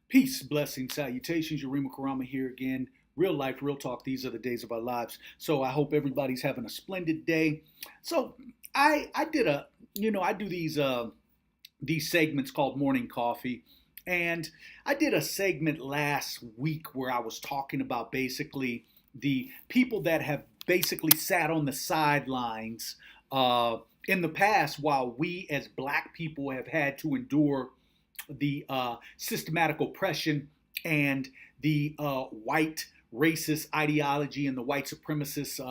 Peace, blessings, salutations. Yurima Karama here again. Real life, real talk. These are the days of our lives. So I hope everybody's having a splendid day. So I did I do these segments called Morning Coffee, and I did a segment last week where I was talking about basically the people that have basically sat on the sidelines in the past while we as black people have had to endure the systematic oppression and the white racist ideology and the white supremacist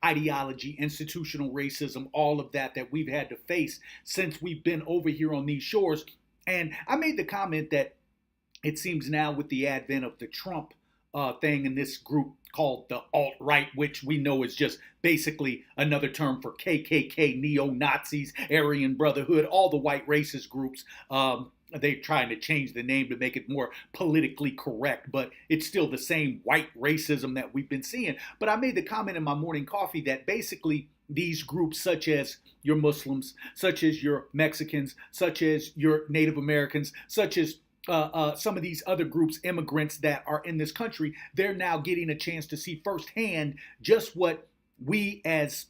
ideology, institutional racism, all of that we've had to face since we've been over here on these shores. And I made the comment that it seems now with the advent of the Trump thing and this group called the alt-right, which we know is just basically another term for KKK, neo-Nazis, Aryan Brotherhood, all the white racist groups. They're trying to change the name to make it more politically correct, but it's still the same white racism that we've been seeing. But I made the comment in my morning coffee that basically these groups, such as your Muslims, such as your Mexicans, such as your Native Americans, such as some of these other groups, immigrants that are in this country, they're now getting a chance to see firsthand just what we as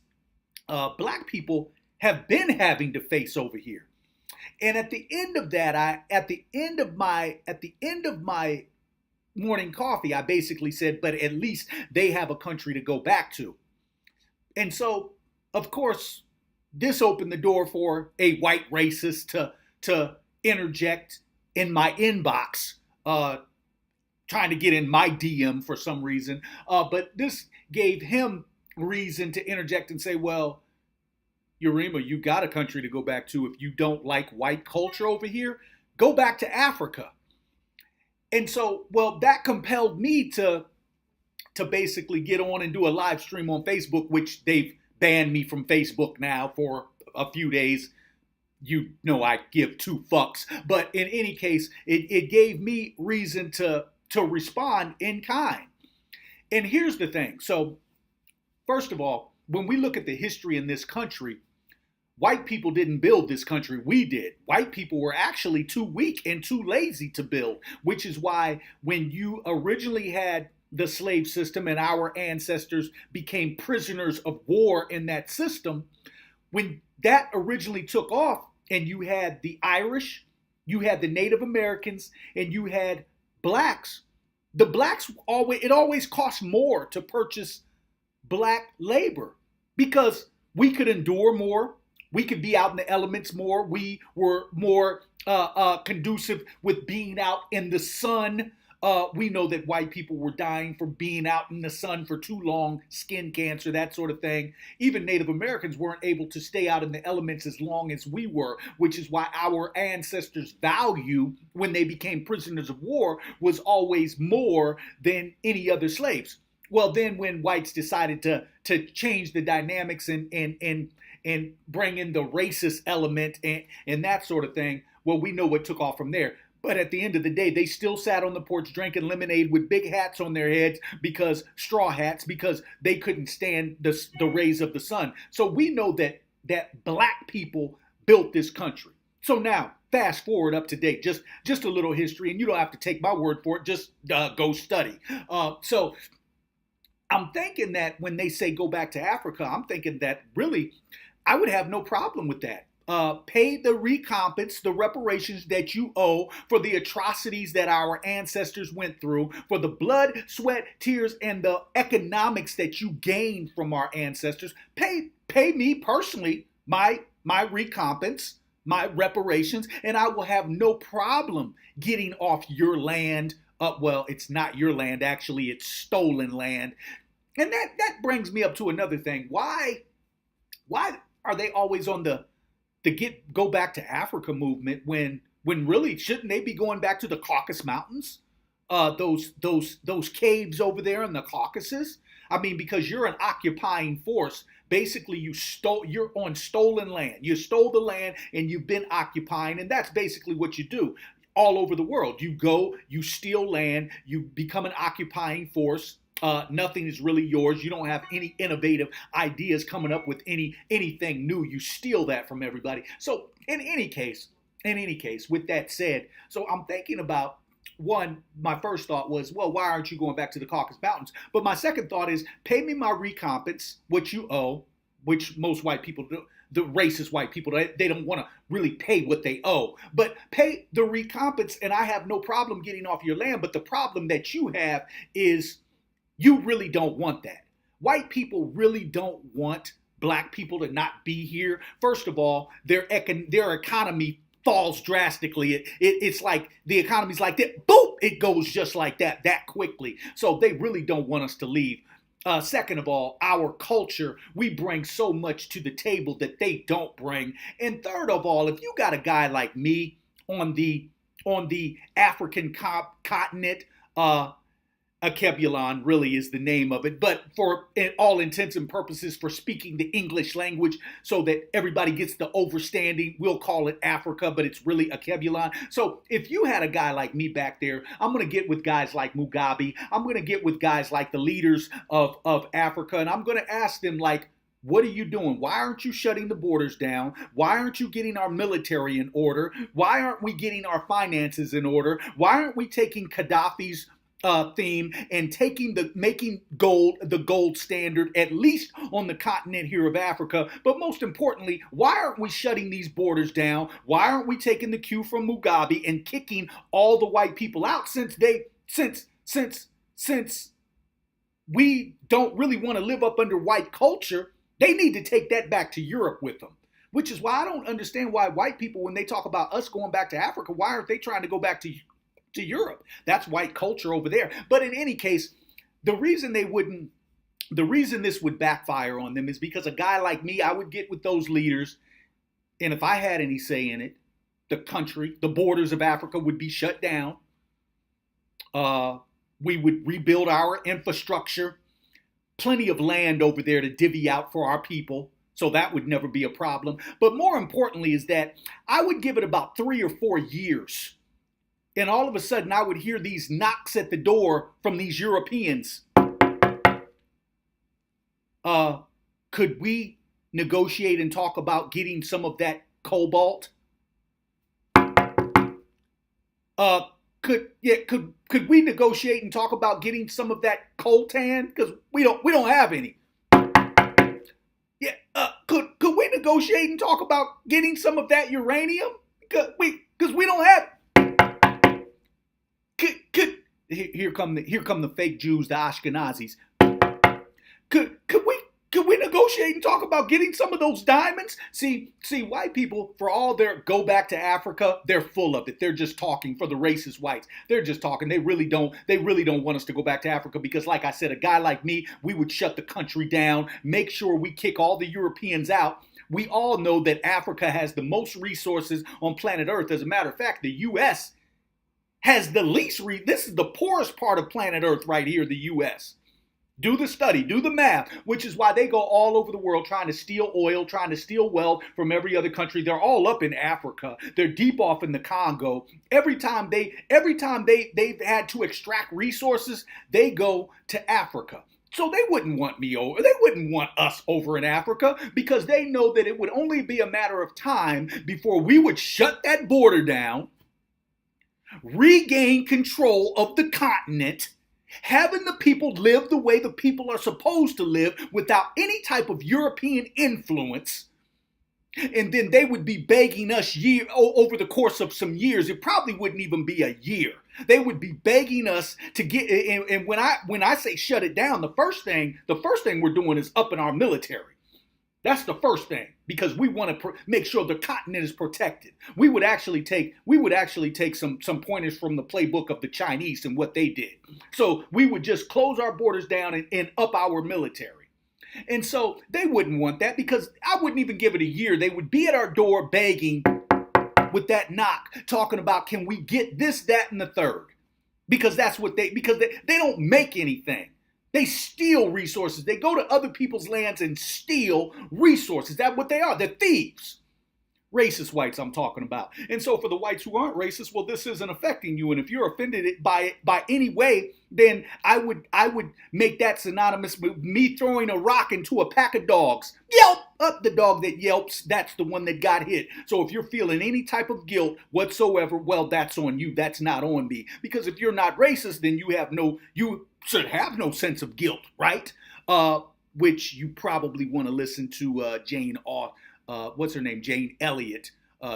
black people have been having to face over here. And at the end of that, at the end of my morning coffee, I basically said, but at least they have a country to go back to. And so, of course, this opened the door for a white racist to interject in my inbox, trying to get in my DM for some reason. But this gave him reason to interject and say, well, Yurima, you got a country to go back to. If you don't like white culture over here, go back to Africa. And so, well, that compelled me to basically get on and do a live stream on Facebook, which they've banned me from Facebook now for a few days. You know I give two fucks. But in any case, it gave me reason to respond in kind. And here's the thing. So, first of all, when we look at the history in this country, white people didn't build this country, we did. White people were actually too weak and too lazy to build, which is why when you originally had the slave system and our ancestors became prisoners of war in that system, when that originally took off and you had the Irish, you had the Native Americans, and you had blacks, the blacks always cost more to purchase black labor because we could endure more. We could be out in the elements more. We were more conducive with being out in the sun. We know that white people were dying from being out in the sun for too long, skin cancer, that sort of thing. Even Native Americans weren't able to stay out in the elements as long as we were, which is why our ancestors' value when they became prisoners of war was always more than any other slaves. Well, then when whites decided to change the dynamics and bring in the racist element and that sort of thing, well, we know what took off from there. But at the end of the day, they still sat on the porch drinking lemonade with big hats on their heads straw hats, because they couldn't stand the rays of the sun. So we know that black people built this country. So now, fast forward up to date, just a little history, and you don't have to take my word for it, just go study. So I'm thinking that when they say go back to Africa, I'm thinking that really I would have no problem with that. Pay the recompense, the reparations that you owe for the atrocities that our ancestors went through, for the blood, sweat, tears, and the economics that you gained from our ancestors. Pay me personally my recompense, my reparations, and I will have no problem getting off your land. Well, it's not your land, actually, it's stolen land. And that brings me up to another thing. Why are they always on the go back to Africa movement when really shouldn't they be going back to the Caucasus Mountains? Those caves over there in the Caucasus? I mean, because you're an occupying force. Basically, you're on stolen land. You stole the land and you've been occupying, and that's basically what you do all over the world. You go, you steal land, you become an occupying force. Nothing is really yours. You don't have any innovative ideas coming up with anything new. You steal that from everybody. So in any case, in any case, with that said, so I'm thinking about one, my first thought was, well, why aren't you going back to the Caucasus Mountains? But my second thought is, pay me my recompense, what you owe, which most white people do. The racist white people, they don't want to really pay what they owe, but pay the recompense, and I have no problem getting off your land. But the problem that you have is you really don't want that. White people really don't want black people to not be here. First of all, their economy falls drastically. It's like the economy's like that. Boom! It goes just like that quickly. So they really don't want us to leave. Second of all, our culture, we bring so much to the table that they don't bring. And third of all, if you got a guy like me on the African continent, Akebulon really is the name of it, but for all intents and purposes, for speaking the English language so that everybody gets the overstanding, we'll call it Africa, but it's really Akebulon. So if you had a guy like me back there, I'm going to get with guys like Mugabe, I'm going to get with guys like the leaders of Africa, and I'm going to ask them, like, what are you doing? Why aren't you shutting the borders down? Why aren't you getting our military in order? Why aren't we getting our finances in order? Why aren't we taking Gaddafi's theme and making gold the gold standard, at least on the continent here of Africa? But most importantly, why aren't we shutting these borders down? Why aren't we taking the cue from Mugabe and kicking all the white people out, since we don't really want to live up under white culture? They need to take that back to Europe with them. Which is why I don't understand why white people, when they talk about us going back to Africa, why aren't they trying to go back to Europe? That's white culture over there. But in any case, the reason this would backfire on them is because a guy like me, I would get with those leaders, and if I had any say in it, the borders of Africa would be shut down. We would rebuild our infrastructure, plenty of land over there to divvy out for our people, so that would never be a problem. But more importantly is that I would give it about 3 or 4 years, and all of a sudden, I would hear these knocks at the door from these Europeans. Could we negotiate and talk about getting some of that cobalt? Could we negotiate and talk about getting some of that coltan? Because we don't have any. Yeah. Could we negotiate and talk about getting some of that uranium? Because we don't have. Here come the fake Jews, the Ashkenazis. Could we negotiate and talk about getting some of those diamonds? See, white people, for all their go back to Africa, they're full of it. They're just talking. For the racist whites, they're just talking. They really don't want us to go back to Africa because, like I said, a guy like me, we would shut the country down, make sure we kick all the Europeans out. We all know that Africa has the most resources on planet Earth. As a matter of fact, the U.S. has the least. This is the poorest part of planet Earth right here, the U.S. Do the study, do the math, which is why they go all over the world trying to steal oil, trying to steal wealth from every other country. They're all up in Africa. They're deep off in the Congo. Every time they've had to extract resources, they go to Africa. So they wouldn't want me over. They wouldn't want us over in Africa because they know that it would only be a matter of time before we would shut that border down, regain control of the continent, having the people live the way the people are supposed to live without any type of European influence. And then they would be begging us over the course of some years. It probably wouldn't even be a year. They would be begging us to get. And when I say shut it down, the first thing we're doing is upping our military. That's the first thing, because we want to make sure the continent is protected. We would actually take some pointers from the playbook of the Chinese and what they did. So we would just close our borders down and up our military. And so they wouldn't want that, because I wouldn't even give it a year. They would be at our door begging with that knock, talking about, can we get this, that, and the third? Because they don't make anything. They steal resources. They go to other people's lands and steal resources. That's what they are. They're thieves. Racist whites I'm talking about. And so for the whites who aren't racist, well, this isn't affecting you. And if you're offended by it by any way, then I would make that synonymous with me throwing a rock into a pack of dogs. Yelp! Up the dog that yelps, that's the one that got hit. So if you're feeling any type of guilt whatsoever, well, that's on you. That's not on me. Because if you're not racist, then you should have no sense of guilt, right? Which you probably want to listen to what's her name? Jane Elliott.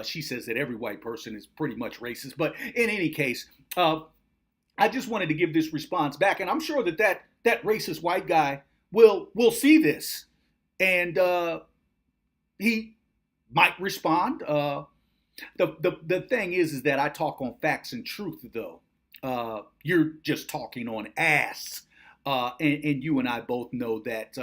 She says that every white person is pretty much racist. But in any case, I just wanted to give this response back, and I'm sure that racist white guy will see this, and he might respond. The thing is that I talk on facts and truth, though. You're just talking on ass, and you and I both know that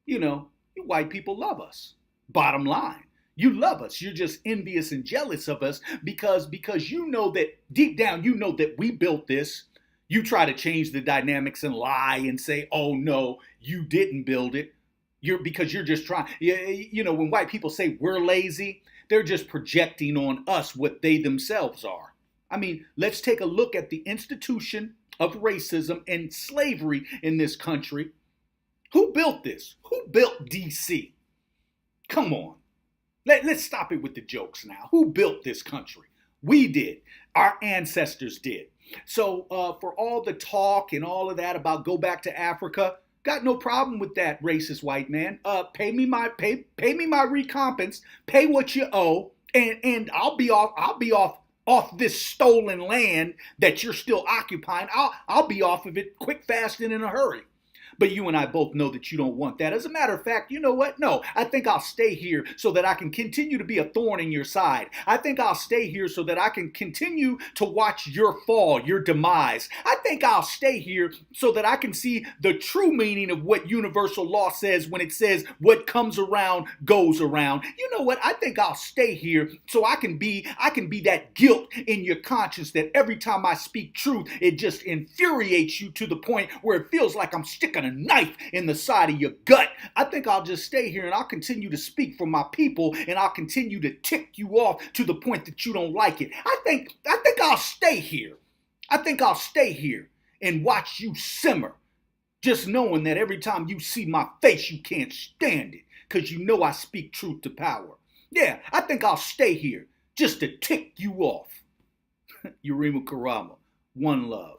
you white people love us. Bottom line. You love us. You're just envious and jealous of us because you know that deep down you know that we built this. You try to change the dynamics and lie and say, "Oh no, you didn't build it." Because you're just trying. When white people say we're lazy, they're just projecting on us what they themselves are. I mean, let's take a look at the institution of racism and slavery in this country. Who built this? Who built DC? Come on. Let's stop it with the jokes now. Who built this country? We did. Our ancestors did. So for all the talk and all of that about go back to Africa, got no problem with that, racist white man. Pay me my recompense. Pay what you owe, and I'll be off this stolen land that you're still occupying. I'll be off of it quick, fast, and in a hurry. But you and I both know that you don't want that. As a matter of fact, you know what? No, I think I'll stay here so that I can continue to be a thorn in your side. I think I'll stay here so that I can continue to watch your fall, your demise. I think I'll stay here so that I can see the true meaning of what universal law says when it says what comes around goes around. You know what? I think I'll stay here so I can be that guilt in your conscience that every time I speak truth, it just infuriates you to the point where it feels like I'm sticking a knife in the side of your gut. I think I'll just stay here and I'll continue to speak for my people and I'll continue to tick you off to the point that you don't like it. I think I'll stay here. I think I'll stay here and watch you simmer, just knowing that every time you see my face, you can't stand it because you know I speak truth to power. Yeah, I think I'll stay here just to tick you off. Yurima Karama, one love.